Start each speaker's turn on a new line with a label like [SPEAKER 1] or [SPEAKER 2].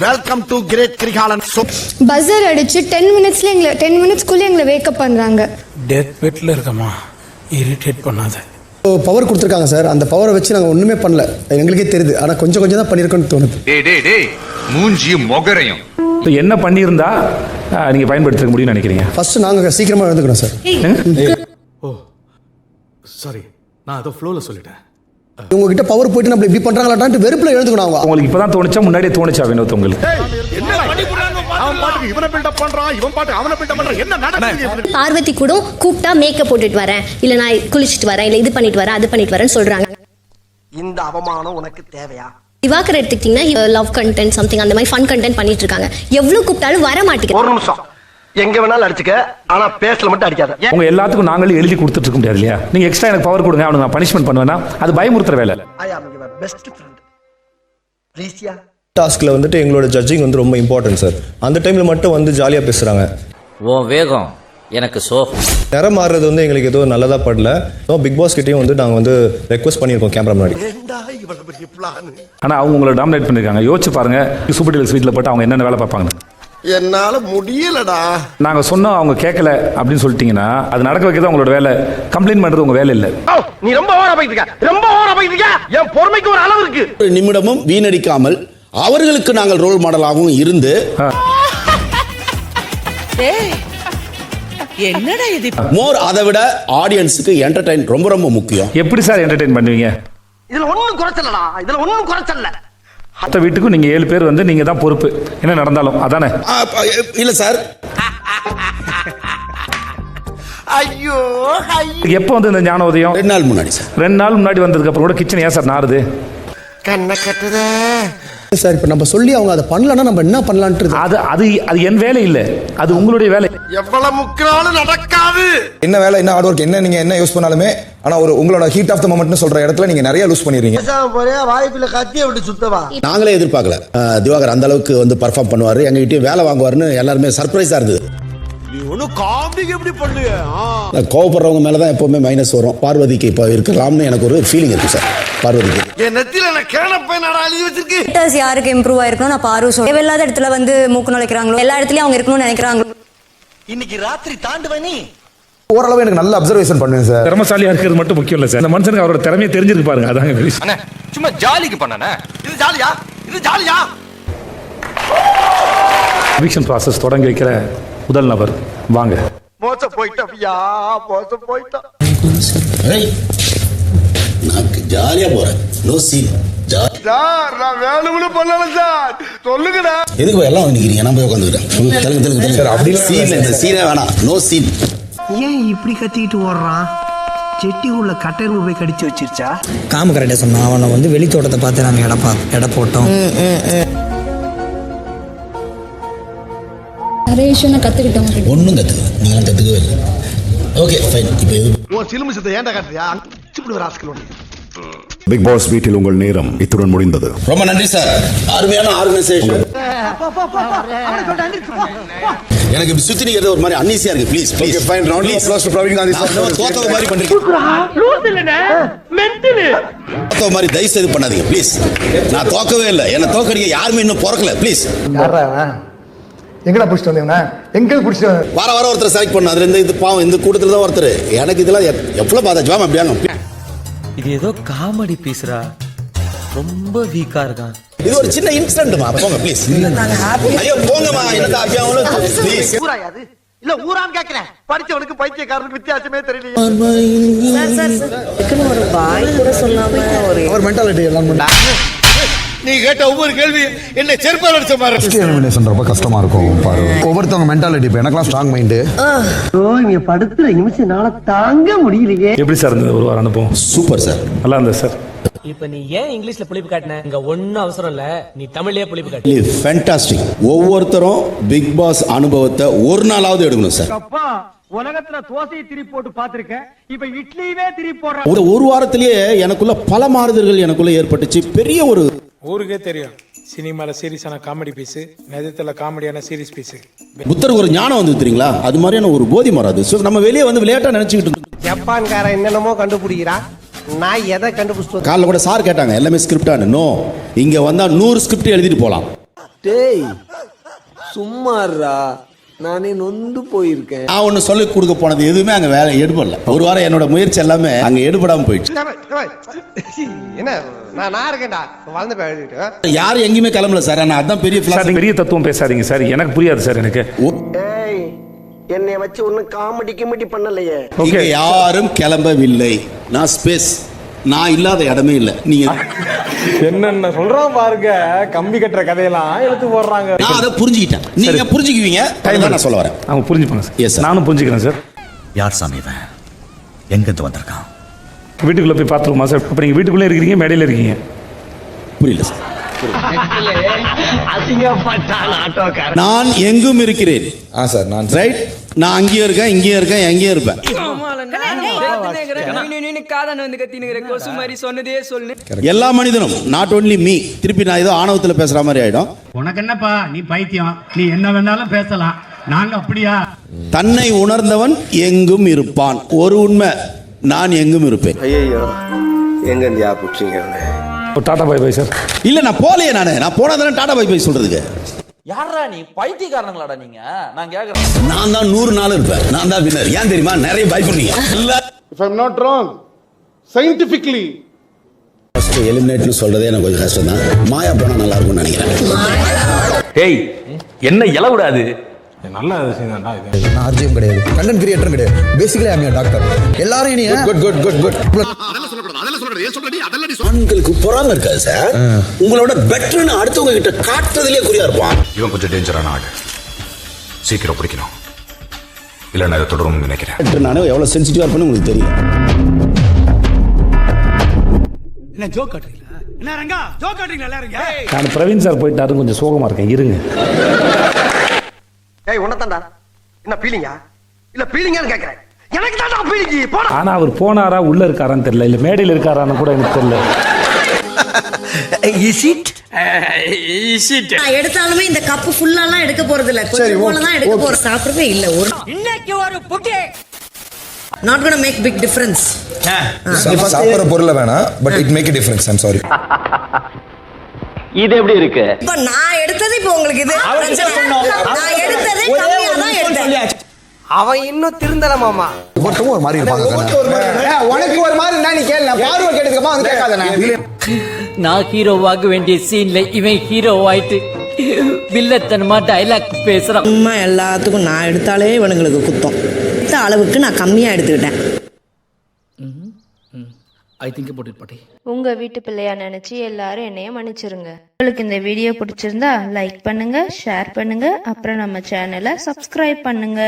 [SPEAKER 1] Welcome to great கிரிகாலன்.
[SPEAKER 2] Buzzer அடிச்சு 10 மினிட்ஸ்க்குள்ள எங்களை வேக்கப் பண்றாங்க.
[SPEAKER 3] டெத் பெட்ல இருக்கமா, இரிட்டேட் பண்ணாத.
[SPEAKER 4] பவர் கொடுத்துருக்காங்க சார். அந்த பவரை வச்சு நாங்கள் ஒன்றுமே பண்ணல, எங்களுக்கே தெரியுது. ஆனால் கொஞ்சம் கொஞ்சம் தான் பண்ணியிருக்கோன்னு தோணுது.
[SPEAKER 5] டேய் மூஞ்சியும் மொகரையும்
[SPEAKER 6] என்ன பண்ணியிருந்தா நீங்கள் பயன்படுத்திக்க முடியும்னு நினைக்கிறீங்க?
[SPEAKER 4] ஃபர்ஸ்ட் நாங்கள் சீக்கிரமாக எழுந்துக்கணும் சார்.
[SPEAKER 1] ஓ சாரி, நான் அதை ஃப்ளோவில் சொல்லிட்டேன்.
[SPEAKER 4] உங்ககிட்ட பவர் போயிட்டு நம்ம இப்படி பண்ணுறாங்களாட்டான்ட்டு வெறுப்பில் எழுந்துக்கணும். அவங்க
[SPEAKER 6] உங்களுக்கு இப்போ தான் தோணுச்சா, முன்னாடியே தோணுச்சா வினோத்?
[SPEAKER 7] பார்வதி கூட கூப்பிட்டா மேக்கப் போட்டுட்டு வரேன், இல்ல நான் குளிச்சுட்டு வரேன், இல்ல இது பண்ணிட்டு வரேன், அது பண்ணிட்டு வரேன்னு சொல்றாங்க.
[SPEAKER 1] இந்த அவமானம் உனக்கு தேவையா?
[SPEAKER 7] திவாகர் எடுத்துக்கிட்டீங்கன்னா லவ் கண்டென்ட் சம்திங் அந்த மாதிரி ஃபன் கண்டென்ட் பண்ணிட்டு இருக்காங்க. எவ்வளவு கூப்பிட்டாலும் வர மாட்டேங்குது.
[SPEAKER 1] ஒரு நிமிஷம், எங்க வேணாலும் அடிச்சுக்க, ஆனா பேசல மட்டும் அடிக்காத.
[SPEAKER 6] உங்க எல்லாத்துக்கும் நாங்களே எழுதி கொடுத்துட்டு இருக்க முடியாது இல்லையா? நீங்க எக்ஸ்ட்ரா எனக்கு பவர் கொடுங்க, அவனுக்கு நான் பனிஷ்மெண்ட் பண்ணுவேன்னா அது பயமுறுத்துற வேலை.
[SPEAKER 1] ஐ ஆம் யுவர் பெஸ்ட் ஃப்ரெண்ட். ப்ளீஸ்யா.
[SPEAKER 8] டாஸ்க்ல வந்துட்டு எங்களோட ஜட்ஜிங் வந்து ரொம்ப இம்பார்ட்டன்ட் சார். அந்த டைம்ல மட்டும் வந்து ஜாலியா பேசுறாங்க.
[SPEAKER 9] ஓ வேகம் எனக்கு
[SPEAKER 8] நிறம் மாறுறது வந்து எங்களுக்கு ஏதோ நல்லதா படல. பிக் பாஸ் கிட்டயும் வந்து நாங்க வந்து ரெக்வஸ்ட் பண்ணியிருக்கோம் கேமரா முன்னாடி.
[SPEAKER 6] ஆனா அவங்க உங்களை டாமினேட் பண்ணிருக்காங்க. யோசிச்சு பாருங்க, சூப்பர் டீலக்ஸ் வீட்டில் போட்டு அவங்க என்னென்ன வேலை பார்ப்பாங்க.
[SPEAKER 1] என்னால முடியலடா.
[SPEAKER 6] நாங்க சொன்னோம், அவங்க கேட்கல அப்படின்னு சொல்லிட்டீங்கன்னா அது நடக்க வைக்கிறது உங்களோட வேலை. கம்ப்ளைண்ட் பண்றது உங்க வேலை இல்ல.
[SPEAKER 1] நீ ரொம்ப ஓவரா போயிட்டு இருக்க, ரொம்ப ஓவரா போயிட்டு இருக்க. என் பொறுமைக்கு ஒரு அளவு இருக்கு.
[SPEAKER 10] ஒரு நிமிடமும் வீணடிக்காமல் அவர்களுக்கு நாங்கள் ரோல் மாடலாகவும் இருந்து
[SPEAKER 11] என்னடா இது
[SPEAKER 10] மோர், அதை விட ஆடியன்ஸுக்கு என்டர்டைன் ரொம்ப ரொம்ப முக்கியம்.
[SPEAKER 6] எப்படி சார் என்டர்டெயின் பண்ணுவீங்க?
[SPEAKER 1] இதுல ஒண்ணும் குறைச்சலடா, இதுல ஒண்ணும் குறைச்சல.
[SPEAKER 6] மற்ற வீட்டுக்கும் நீங்க 7 பேர் வந்து நீங்க தான் பொறுப்பு, என்ன நடந்தாலும் அதானே?
[SPEAKER 10] இல்ல சார்.
[SPEAKER 1] ஐயோ
[SPEAKER 6] எப்போ வந்து இந்த ஞான உதயம்?
[SPEAKER 10] 2 நாள் முன்னாடி சார்.
[SPEAKER 6] 2 நாள் முன்னாடி வந்ததுக்கு அப்புறம் கூட கிச்சன் ஏன் சார் நாறுது?
[SPEAKER 1] கண்ணை கட்டுதே
[SPEAKER 4] சார். இப்போ நம்ம சொல்லி அவங்க அதை பண்ணலன்னா நம்ம என்ன பண்ணலான்ட்டு.
[SPEAKER 6] அது அது அது என் வேலை இல்லை, அது உங்களுடைய வேலை.
[SPEAKER 1] எவ்வளவு முக்கினாலும் நடக்காது.
[SPEAKER 8] என்ன வேலை, என்ன ஹார்ட் ஒர்க், என்ன நீங்க என்ன யூஸ் பண்ணாலுமே, ஆனா ஒரு உங்களோட ஹீட் ஆஃப் த மொமெண்ட்னு சொல்ற இடத்துல நீங்க நிறைய லூஸ் பண்ணிடுறீங்க.
[SPEAKER 1] வாய்ப்புல கத்திய விட்டு சுத்தவா.
[SPEAKER 10] நாங்களே எதிர்பார்க்கல திவாகர் அந்த அளவுக்கு வந்து பர்ஃபார்ம் பண்ணுவாரு, எங்ககிட்ட வேலை வாங்குவாருன்னு எல்லாருமே சர்ப்ரைஸா இருந்தது. கோவப்படுறவங்க மேலதான் எப்பவுமே மைனஸ் வரும். பார்வதிக்கு இப்போ இருக்கலாம்னு எனக்கு ஒரு ஃபீலிங் இருக்கு சார். பார்வதிக்கு
[SPEAKER 2] யாருக்கு இம்ப்ரூவ் ஆயிருக்கணும் நான் பாரு சொல்றேன். தேவையில்லாத இடத்துல வந்து மூக்கு நுழைக்கிறாங்களோ, எல்லா இடத்துலயும் அவங்க இருக்கணும்னு நினைக்கிறாங்களோ.
[SPEAKER 1] இன்னைக்கு ராத்திரி தாண்டுவனி
[SPEAKER 8] ஓரளவு எனக்கு நல்ல அப்சர்வேஷன் பண்ணுவேன் சார்.
[SPEAKER 6] திறமசாலியா இருக்கிறது மட்டும் முக்கியம் இல்ல சார், இந்த மனுஷனுக்கு அவரோட திறமையை தெரிஞ்சிருக்கு பாருங்க, அதாங்க.
[SPEAKER 5] சும்மா ஜாலிக்கு பண்ணனே.
[SPEAKER 1] இது ஜாலியா, இது ஜாலியா.
[SPEAKER 6] எவிக்ஷன் ப்ராசஸ் தொடங்கி வைக்கிற முதல் நபர் வாங்க.
[SPEAKER 1] மோச போயிட்டா, மோச போயிட்டா.
[SPEAKER 10] நான் ஜாலியா போறேன். No scene.
[SPEAKER 1] நான் வேணும்னு பண்ணல சார், சொல்லுங்கடா.
[SPEAKER 10] எதுக்கு எல்லாம் நிக்கிறீங்க? நான் போய் உட்காந்துக்கிறேன் சார். அப்படி சீன் இந்த சீனே வேணாம். No scene.
[SPEAKER 11] ஏன் இப்படி கத்திக்கிட்டு ஓடுறான்? செட்டி உள்ள கட்டெரும்பு போய் கடிச்சு வச்சிருச்சா?
[SPEAKER 9] காம கரெக்டா சொன்னா. அவனை வந்து வெளி தோட்டத்தை பார்த்து நாங்க எடை போட்டோம்.
[SPEAKER 2] நிறைய விஷயம் நான் கத்துக்கிட்டோம்.
[SPEAKER 10] ஒன்றும் கற்றுக்கல, நீங்களும் கற்றுக்கவே இல்லை. Okay fine. இப்போ
[SPEAKER 1] உன் சிலுமிசத்தை ஏன்டா காட்டுறியா? இப்படி ஒரு ஆஸ்கல் ஒன்று.
[SPEAKER 12] பிக் பாஸ் வீட்டில் உங்கள் நேரம் இத்துடன் முடிந்தது.
[SPEAKER 10] ரொம்ப நன்றி சார். அருமையான ஆர்கனைசேஷன். எனக்கு இப்படி சுத்தி நிக்கிறது ஒரு மாதிரி அன்ஈசியா இருக்கு. Please please fine round of applause to Praveen Gandhi sir. தோத்தவ மாதிரி பண்றீங்க. லூஸ் இல்லனே, மென்டல். தோத்தவ மாதிரி தயவு செய்து பண்ணாதீங்க ப்ளீஸ். நான் தோக்கவே இல்லை, என்ன தோக்கடிக்க யாருமே இன்னும் பிறக்கல. ப்ளீஸ்.
[SPEAKER 4] யாரா எங்கடா பிடிச்சிட்டு வந்தீங்கன்னா எங்க பிடிச்சிட்டு
[SPEAKER 10] வர ஒருத்தர் செலக்ட் பண்ண. அதுல இந்த பாவம் இந்த கூட்டத்தில் தான் ஒருத்தர். எனக்கு இதெல்லாம் எவ்வளவு பார்த்தா ஜாம் அப்படியாங்க.
[SPEAKER 9] இது ஏதோ காமெடி பீஸ்ரா, ரொம்ப வீக்கா இருக்கான்.
[SPEAKER 10] இது ஒரு சின்ன இன்சிடென்ட்மா. போங்க ப்ளீஸ். ஐயோ போங்கம்மா. என்னடா அப்படியே ப்ளீஸ்.
[SPEAKER 1] ஊராயாது இல்ல ஊரான்னு கேக்குறேன். படிச்சவனுக்கு பைத்தியக்காரனுக்கு வித்தியாசமே தெரியல
[SPEAKER 11] ஒரு வாய் கூட சொல்லாம
[SPEAKER 4] ஒரு மென்டாலிட்டி எல்லாம்
[SPEAKER 1] நீ கேட்ட ஒவ்வொரு கேள்வி என்ன செருப்பால் அடிச்ச மாதிரி.
[SPEAKER 8] எலிமினேஷன் ரொம்ப கஷ்டமா இருக்கும் பாரு. ஒவ்வொருத்தவங்க மென்டாலிட்டி. இப்போ எனக்குலாம் ஸ்ட்ராங் மைண்டு.
[SPEAKER 11] இங்க படுத்துற நிமிஷம்னால தாங்க முடியலையே.
[SPEAKER 6] எப்படி சார் இருந்தது ஒரு வாரம் அனுபவம்?
[SPEAKER 10] சூப்பர் சார்,
[SPEAKER 6] நல்லா இருந்தது சார்.
[SPEAKER 11] இப்ப நீ ஏன் இங்கிலீஷ்ல புளிப்பு காட்டின? இங்க ஒன்னும் அவசரம் இல்ல, நீ தமிழ்லயே புளிப்பு காட்டு.
[SPEAKER 10] ஃபேண்டாஸ்டிக். ஒவ்வொருத்தரும் பிக் பாஸ் அனுபவத்தை ஒரு நாளாவது எடுக்கணும் சார்.
[SPEAKER 11] உலகத்துல தோசையை திருப்பி போட்டு பாத்திருக்கேன், இப்ப இட்லியவே திருப்பி போடுற.
[SPEAKER 10] ஒரு வாரத்திலேயே எனக்குள்ள பல மாறுதல்கள் எனக்குள்ள ஏற்பட்டுச்சு. பெரிய ஒரு
[SPEAKER 3] ஊருக்கே தெரியும், சினிமால சீரியஸான காமெடி பீஸ், நிஜத்துல காமெடியான சீரியஸ் பீஸ்.
[SPEAKER 10] புத்தருக்கு ஒரு ஞானம் வந்து தெரியுங்களா, அது மாதிரியான ஒரு போதி மாறாது. நம்ம வெளியே வந்து விளையாட்டா நினைச்சுக்கிட்டு இருந்தோம்.
[SPEAKER 11] ஜப்பான்காரன் என்னென்னமோ கண்டுபிடிக்கிறா, நான் எதை கண்டுபிடிச்சிட்டு.
[SPEAKER 10] காலைல கூட சார் கேட்டாங்க எல்லாமே ஸ்கிரிப்டானு. நோ, இங்க வந்தா 100 ஸ்கிரிப்ட் எழுதிட்டு போலாம்.
[SPEAKER 11] டேய் சும்மாறா, நானே நொந்து போயிருக்கேன்.
[SPEAKER 10] நான் ஒண்ணு சொல்லி கொடுக்க போனது எதுவுமே அங்க வேலை எடுபடல. ஒரு வாரம் என்னோட முயற்சி எல்லாமே அங்க எடுபடாம போயிடுச்சு.
[SPEAKER 9] என்ன நான் இருக்கேன்டா வளர்ந்து போயிட்டு
[SPEAKER 10] யாரும் எங்கேயுமே கிளம்பல சார். நான் அதான் பெரிய
[SPEAKER 6] சார் நீங்க பெரிய தத்துவம் பேசாதீங்க சார், எனக்கு புரியாது சார். எனக்கு
[SPEAKER 11] ஏய், என்னைய வச்சு ஒன்னும் காமெடி பண்ணலையே.
[SPEAKER 10] இங்க யாரும் கிளம்பவில்லை. நான் ஸ்பேஸ், நான் இல்லாத இடமே இல்லை. நீங்க
[SPEAKER 3] என்னென்ன சொல்றான் பாருங்க, கம்பி கட்டுற கதையெல்லாம் எடுத்து போடுறாங்க.
[SPEAKER 10] நான் அதை புரிஞ்சுக்கிட்டேன், நீங்க புரிஞ்சுக்குவீங்க. நான் சொல்ல வரேன்,
[SPEAKER 6] அவங்க புரிஞ்சுப்பாங்க சார்.
[SPEAKER 10] எஸ் சார்,
[SPEAKER 6] நானும் புரிஞ்சுக்கிறேன் சார்.
[SPEAKER 12] யார் சாமி இவன்? எங்கிருந்து வந்திருக்கான்?
[SPEAKER 6] வீட்டுக்குள்ள போய் பார்த்துருமா சார்? அப்ப நீங்க வீட்டுக்குள்ளே இருக்கிறீங்க, மேடையில் இருக்கீங்க.
[SPEAKER 10] புரியல சார். நான் எங்கும் இருக்கிறேன்
[SPEAKER 8] சார். நான்
[SPEAKER 10] ரைட், நான் அங்கேயும் இருக்கேன், இங்கேயும் இருக்கேன், எங்கேயும் இருப்பேன். எல்லா மனிதனும், நாட் ஓன்லி மீ. திருப்பி நான் ஏதோ ஆணவத்தில் பேசுற மாதிரி ஆயிடும்.
[SPEAKER 11] உனக்கு என்னப்பா, நீ பைத்தியம், நீ என்ன வேணாலும் பேசலாம், நாங்க அப்படியா?
[SPEAKER 10] தன்னை உணர்ந்தவன் எங்கும் இருப்பான். ஒரு உண்மை, நான் எங்கும் இருப்பேன்.
[SPEAKER 11] ஐயோ, எங்க ஞாபகம்
[SPEAKER 6] டாடா பை பை சார்.
[SPEAKER 10] இல்ல நான் போலையே, நான் போனா தானே டாடா பை பை சொல்றதுக்கு.
[SPEAKER 9] யாரா நீ பைத்தியக்காரங்களாடா நீங்க? நான் கேக்குறேன்.
[SPEAKER 10] நான் தான் 100 நாள் இருப்பேன். நான் தான் வின்னர். ஏன் தெரியுமா? நிறைய பயப்படுறீங்க.
[SPEAKER 3] If I'm not wrong, scientifically
[SPEAKER 10] first எலிமினேட்னு சொல்றதே எனக்கு கொஞ்சம் கஷ்டம் தான். மாயா போனா நல்லா இருக்கும்னு நினைக்கிறேன்.
[SPEAKER 9] ஏய் என்ன இலவிடாது?
[SPEAKER 3] நல்ல விஷயம் தான்டா இது.
[SPEAKER 4] நான் ஆர்ஜிஎம் கிடையாது, கண்டென்ட் கிரியேட்டரும் கிடையாது. Basically I am doctor. எல்லாரும் இனி குட் குட் குட் குட்.
[SPEAKER 10] ஆண்களுக்கு பொறாம இருக்காது சார். உங்களோட பெட்டர்னு அடுத்தவங்க கிட்ட காட்டுறதுலயே குறியா இருப்பான்.
[SPEAKER 12] இவன் கொஞ்சம் டேஞ்சரான ஆடு, சீக்கிரம் பிடிக்கணும், இல்ல நான் இதை தொடரும்னு நினைக்கிறேன்.
[SPEAKER 10] நானே எவ்வளவு சென்சிட்டிவா இருப்பேன்னு உங்களுக்கு தெரியும்.
[SPEAKER 11] என்ன ஜோக் காட்டுறீங்களா? என்ன ரங்கா ஜோக் காட்டுறீங்களா? எல்லாருங்க
[SPEAKER 6] நான் பிரவீன் சார் போயிட்டாரு, கொஞ்சம் சோகமா இருக்கேன், இருங்க.
[SPEAKER 11] ஏய், உனதான்டா என்ன பீலிங்கா? இல்ல பீலிங்கான்னு கேக்குறேன். எனக்கு தான்டா பீலிங்கி. போடா.
[SPEAKER 6] ஆனா அவர் போனாரா, உள்ள இருக்காரான்னு தெரியல, இல்ல மேடையில் இருக்காரான்னு கூட எனக்கு தெரியல.
[SPEAKER 2] நான் எடுத்தாலுமே இந்த கப்பு ஃபுல்லாலாம் எடுக்க போறது இல்ல, கொஞ்சம் போல தான் எடுக்க போறேன். சாப்பிடவே இல்ல ஒரு இன்னைக்கு ஒரு புக்கே. Not gonna make big difference.
[SPEAKER 8] சாப்பிட்ற பொருளை வேணாம், but it make a difference. I'm sorry.
[SPEAKER 9] இது எப்படி இருக்கு?
[SPEAKER 2] இப்ப நான் எடுத்தது இப்ப உங்களுக்கு இது நான் எடுத்தது கம்மியா தான் எடுத்தேன்.
[SPEAKER 11] அவன் இன்னும் திருந்தல மாமா.
[SPEAKER 4] ஒவ்வொருத்தரும் ஒரு மாதிரி இருப்பாங்க.
[SPEAKER 11] உனக்கு ஒரு மாதிரி இருந்தா நீ கேளு, பார்வை கேட்டதுக்கு வந்து கேட்காதே.
[SPEAKER 9] நான் ஹீரோவாக வேண்டிய சீன்ல இவன் ஹீரோ ஆயிட்டு வில்லத்தனமா டைலாக் பேசுறான்.
[SPEAKER 2] சும்மா எல்லாத்துக்கும் நான் எடுத்தாலே இவனுங்களுக்கு குத்தம். இந்த அளவுக்கு நான் கம்மியா எடுத்துக்கிட்டேன்.
[SPEAKER 9] ஐ திங்க் அபௌட் இட் பாட்டி.
[SPEAKER 7] உங்க வீட்டு பிள்ளையா நினைச்சு எல்லாரும் என்னைய மன்னிச்சிருங்க. உங்களுக்கு இந்த வீடியோ பிடிச்சிருந்தா லைக் பண்ணுங்க, ஷேர் பண்ணுங்க, அப்புறம் நம்ம சேனலை சப்ஸ்கிரைப் பண்ணுங்க.